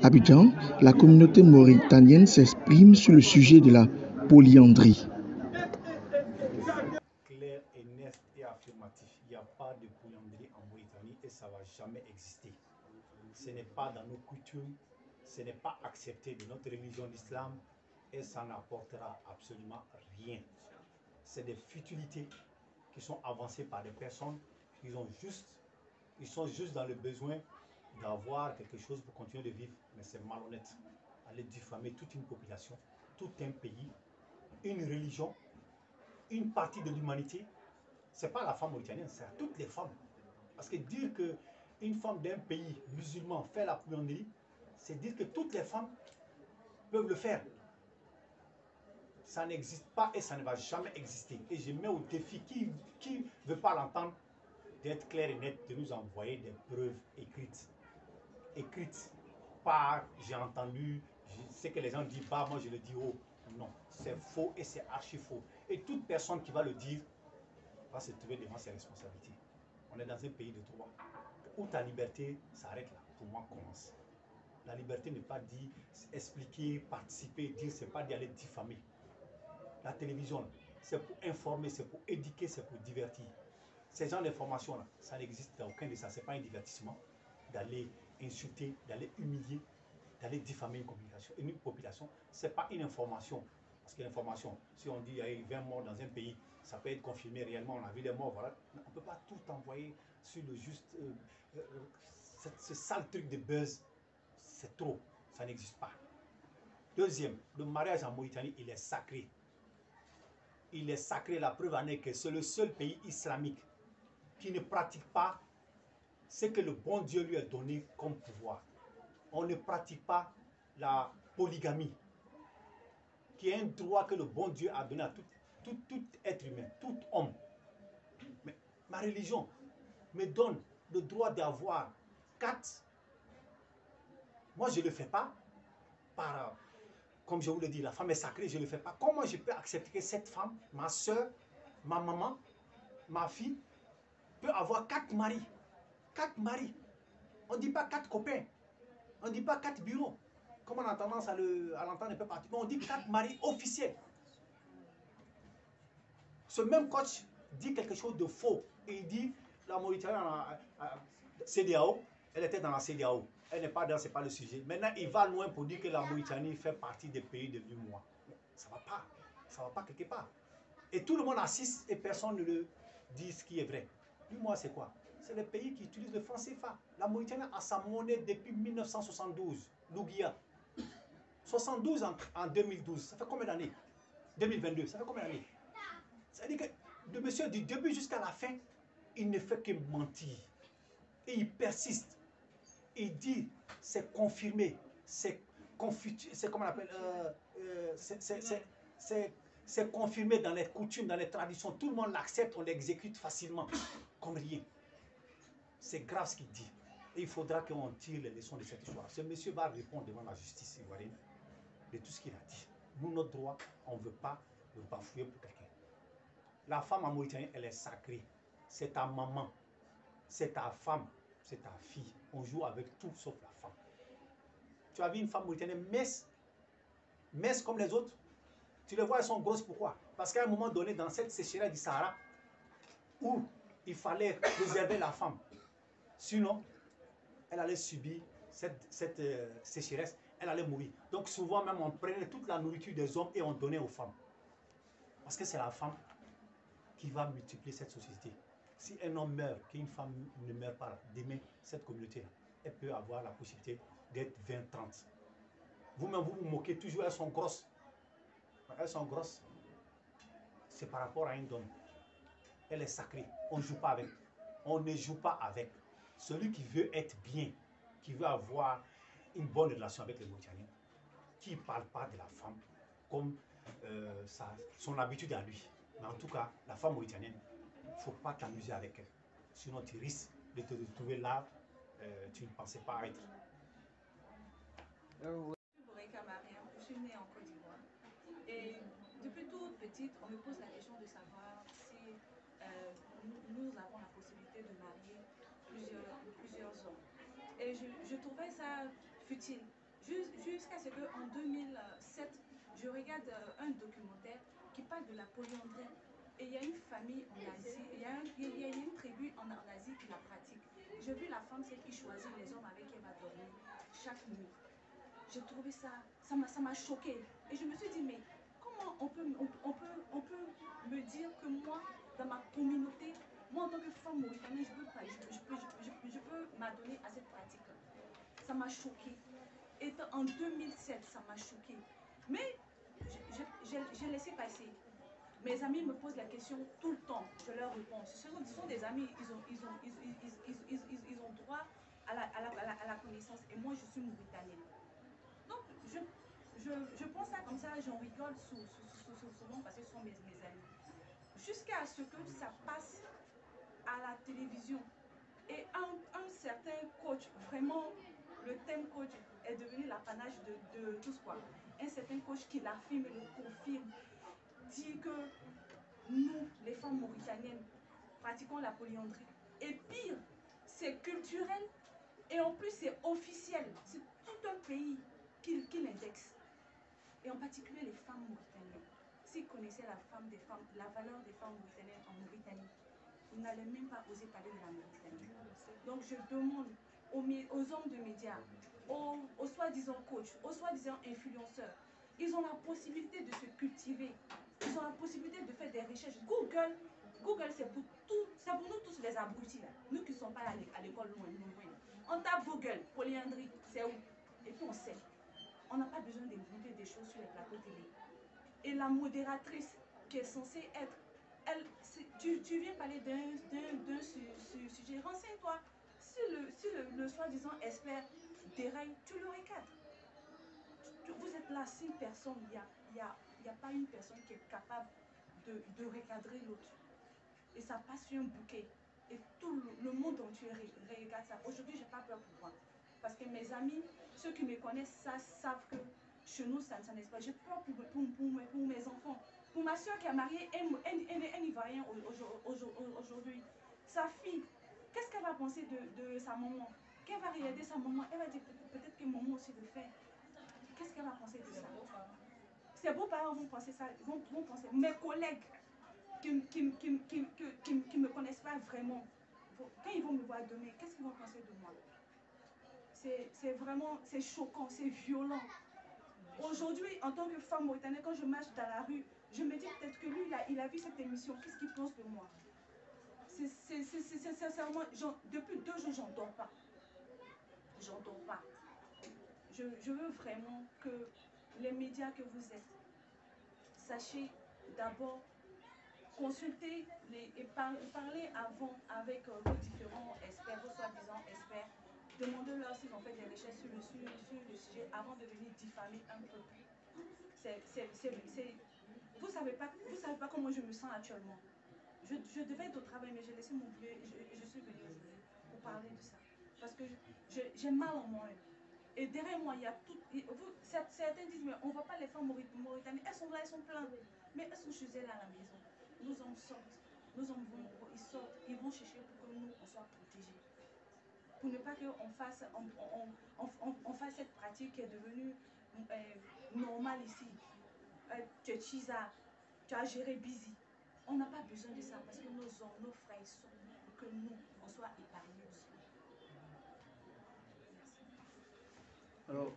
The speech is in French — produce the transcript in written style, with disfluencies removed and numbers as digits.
Abidjan, la communauté mauritanienne s'exprime sur le sujet de la polyandrie. Clair et net et affirmatif. Il n'y a pas de polyandrie en Mauritanie et ça ne va jamais exister. Ce n'est pas dans nos coutumes, ce n'est pas accepté de notre religion d'islam et ça n'apportera absolument rien. C'est des futilités qui sont avancées par des personnes qui ils sont juste dans le besoin d'avoir quelque chose pour continuer de vivre, mais c'est malhonnête. Aller diffamer toute une population, tout un pays, une religion, une partie de l'humanité. Ce n'est pas la femme mauritanienne, c'est à toutes les femmes. Parce que dire qu'une femme d'un pays musulman fait la polyandrie, c'est dire que toutes les femmes peuvent le faire. Ça n'existe pas et ça ne va jamais exister. Et je mets au défi qui ne veut pas l'entendre d'être clair et net, de nous envoyer des preuves écrites. Écrites par j'ai entendu, je sais que les gens disent pas, moi je le dis haut. Non, c'est faux et c'est archi faux. Et toute personne qui va le dire va se trouver devant ses responsabilités. On est dans un pays de droit où ta liberté s'arrête là, pour moi commence. La liberté n'est pas dit expliquer, participer, dire, c'est pas d'y aller diffamer. La télévision, c'est pour informer, c'est pour éduquer, c'est pour divertir. Ces genres d'informations-là, ça n'existe dans aucun de ça. Ce n'est pas un divertissement d'aller insulter, d'aller humilier, d'aller diffamer une population. Ce n'est pas une information. Parce que l'information, si on dit qu'il y a eu 20 morts dans un pays, ça peut être confirmé réellement, on a vu les morts, voilà. On ne peut pas tout envoyer sur le juste... ce sale truc de buzz, c'est trop. Ça n'existe pas. Deuxième, le mariage en Mauritanie, il est sacré. Il est sacré, la preuve en est que c'est le seul pays islamique qui ne pratique pas ce que le bon Dieu lui a donné comme pouvoir. On ne pratique pas la polygamie, qui est un droit que le bon Dieu a donné à tout être humain, tout homme. Mais ma religion me donne le droit d'avoir 4. Moi, je ne le fais pas par... Comme je vous le dis, la femme est sacrée, je ne le fais pas. Comment je peux accepter que cette femme, ma soeur, ma maman, ma fille, peut avoir 4 maris? 4 maris. On ne dit pas 4 copains. On ne dit pas 4 bureaux. Comme on a tendance à l'entendre un peu partout. Mais on dit 4 maris officiels. Ce même coach dit quelque chose de faux. Et il dit, la Mauritanie, CEDEAO, elle était dans la CEDEAO. Elle n'est pas dans, c'est pas le sujet. Maintenant, il va loin pour dire que la Mauritanie fait partie des pays de l'UMOA. Ça ne va pas. Ça ne va pas quelque part. Et tout le monde assiste et personne ne le dit ce qui est vrai. L'UMOA, c'est quoi? C'est le pays qui utilise le franc CFA. La Mauritanie a sa monnaie depuis 1972, l'Ouguia. 72 en 2012, ça fait combien d'années? 2022, ça fait combien d'années? C'est-à-dire que le monsieur du début jusqu'à la fin, il ne fait que mentir. Et il persiste. Il dit, c'est confirmé, c'est comment on appelle, c'est confirmé dans les coutumes, dans les traditions. Tout le monde l'accepte, on l'exécute facilement, comme rien. C'est grave ce qu'il dit. Et il faudra qu'on tire les leçons de cette histoire. Ce monsieur va répondre devant la justice ivoirienne de tout ce qu'il a dit. Nous, notre droit, on ne veut pas le bafouer pour quelqu'un. La femme en Mauritanie, elle est sacrée. C'est ta maman, c'est ta femme, c'est ta fille. On joue avec tout sauf la femme. Tu as vu une femme mauritanienne mince comme les autres? Tu les vois, elles sont grosses, pourquoi? Parce qu'à un moment donné, dans cette sécheresse du Sahara, où il fallait préserver la femme, sinon, elle allait subir cette sécheresse, elle allait mourir. Donc souvent même, on prenait toute la nourriture des hommes et on donnait aux femmes. Parce que c'est la femme qui va multiplier cette société. Si un homme meurt, qu'une femme ne meurt pas, demain, cette communauté-là, elle peut avoir la possibilité d'être 20, 30. Vous-même, vous vous moquez toujours, elles sont grosses. Elles sont grosses. C'est par rapport à un homme. Elle est sacrée. On ne joue pas avec. On ne joue pas avec. Celui qui veut être bien, qui veut avoir une bonne relation avec les Mauritaniens, qui ne parle pas de la femme comme son habitude à lui. Mais en tout cas, la femme mauritanienne, il ne faut pas t'amuser avec elle. Sinon, tu risques de te retrouver là, tu ne pensais pas être. Je suis née en Côte d'Ivoire. Et depuis toute petite, on me pose la question de savoir si nous avons la possibilité de marier plusieurs hommes. Et je trouvais ça futile. Jusqu'à ce qu'en 2007, je regarde un documentaire qui parle de la polyandrie. Et il y a une famille en Asie, il y a une tribu en Asie qui la pratique. J'ai vu la femme, celle qui choisit les hommes avec qui elle va dormir chaque nuit. J'ai trouvé ça m'a choqué. Et je me suis dit, mais comment on peut me dire que moi, dans ma communauté, moi en tant que femme mauritanienne, je peux m'adonner à cette pratique-là. Ça m'a choqué. Et en 2007, ça m'a choqué. Mais j'ai laissé passer. Mes amis me posent la question tout le temps, je leur réponds. Ce sont des amis, ils ont droit à la connaissance. Et moi, je suis mauritanienne. Donc, je pense ça comme ça, j'en rigole souvent parce que ce sont mes amis. Jusqu'à ce que ça passe à la télévision. Et un certain coach, vraiment, le thème coach est devenu l'apanage de tous quoi. Un certain coach qui l'affirme et le confirme, dit que nous, les femmes mauritaniennes, pratiquons la polyandrie. Et pire, c'est culturel et en plus c'est officiel. C'est tout un pays qui l'indexe. Et en particulier les femmes mauritaniennes. S'ils connaissaient la valeur des femmes mauritaniennes en Mauritanie, ils n'allaient même pas oser parler de la Mauritanie. Donc je demande aux hommes de médias, aux soi-disant coachs, aux soi-disant influenceurs, ils ont la possibilité de se cultiver, ils ont la possibilité de faire des recherches. Google c'est pour nous tous les abrutis là, nous qui ne sommes pas à l'école loin. On tape Google, polyandrie, c'est où? Et puis on sait. On n'a pas besoin d'inventer des choses sur les plateaux télé. Et la modératrice qui est censée être, tu viens parler d'un sujet, renseigne-toi. Si le soi-disant expert déraille, tu le recadres. Vous êtes là, 6 personnes, il n'y a pas une personne qui est capable de recadrer l'autre. Et ça passe sur un bouquet. Et tout le monde entier regarde ça. Aujourd'hui, je n'ai pas peur pour moi. Parce que mes amis, ceux qui me connaissent, savent que chez nous, ça n'est pas. J'ai peur pour mes enfants. Pour ma soeur qui a marié un Ivoirien aujourd'hui. Sa fille, qu'est-ce qu'elle va penser de sa maman? Qu'elle va regarder sa maman? Elle va dire peut-être que maman aussi le fait. Qu'est-ce qu'elle va penser de ça? Ses beaux-parents vont penser ça, vont penser. Mes collègues qui ne me connaissent pas vraiment, quand ils vont me voir demain, qu'est-ce qu'ils vont penser de moi? C'est vraiment, c'est choquant, c'est violent. Aujourd'hui, en tant que femme mauritanienne, quand je marche dans la rue, je me dis peut-être que lui, il a vu cette émission, qu'est-ce qu'il pense de moi? C'est sincèrement, depuis 2 jours, j'en dors pas. J'en dors pas. Je veux vraiment que les médias que vous êtes, sachez d'abord consulter et parler avant avec vos différents experts, vos soi-disant experts. Demandez-leur s'ils ont fait des recherches sur le sujet avant de venir diffamer un peuple. Vous ne savez pas comment je me sens actuellement. Je devais être au travail, mais j'ai laissé mon boulot et je suis venue aujourd'hui pour parler de ça. Parce que j'ai mal en moi. Et derrière moi, il y a tout. Certains disent, mais on ne voit pas les femmes mauritaniennes. Elles sont là, elles sont pleines. Mais elles sont chez elles à la maison. Nos hommes sortent. Nos hommes ils sortent. Ils vont chercher pour que nous, on soit protégés. Pour ne pas qu'on fasse, on fasse cette pratique qui est devenue normale ici. Tu es chisa, tu as géré busy. On n'a pas besoin de ça parce que nos hommes, nos frères sont pour que nous, on soit épargnés aussi. Merci. Alors,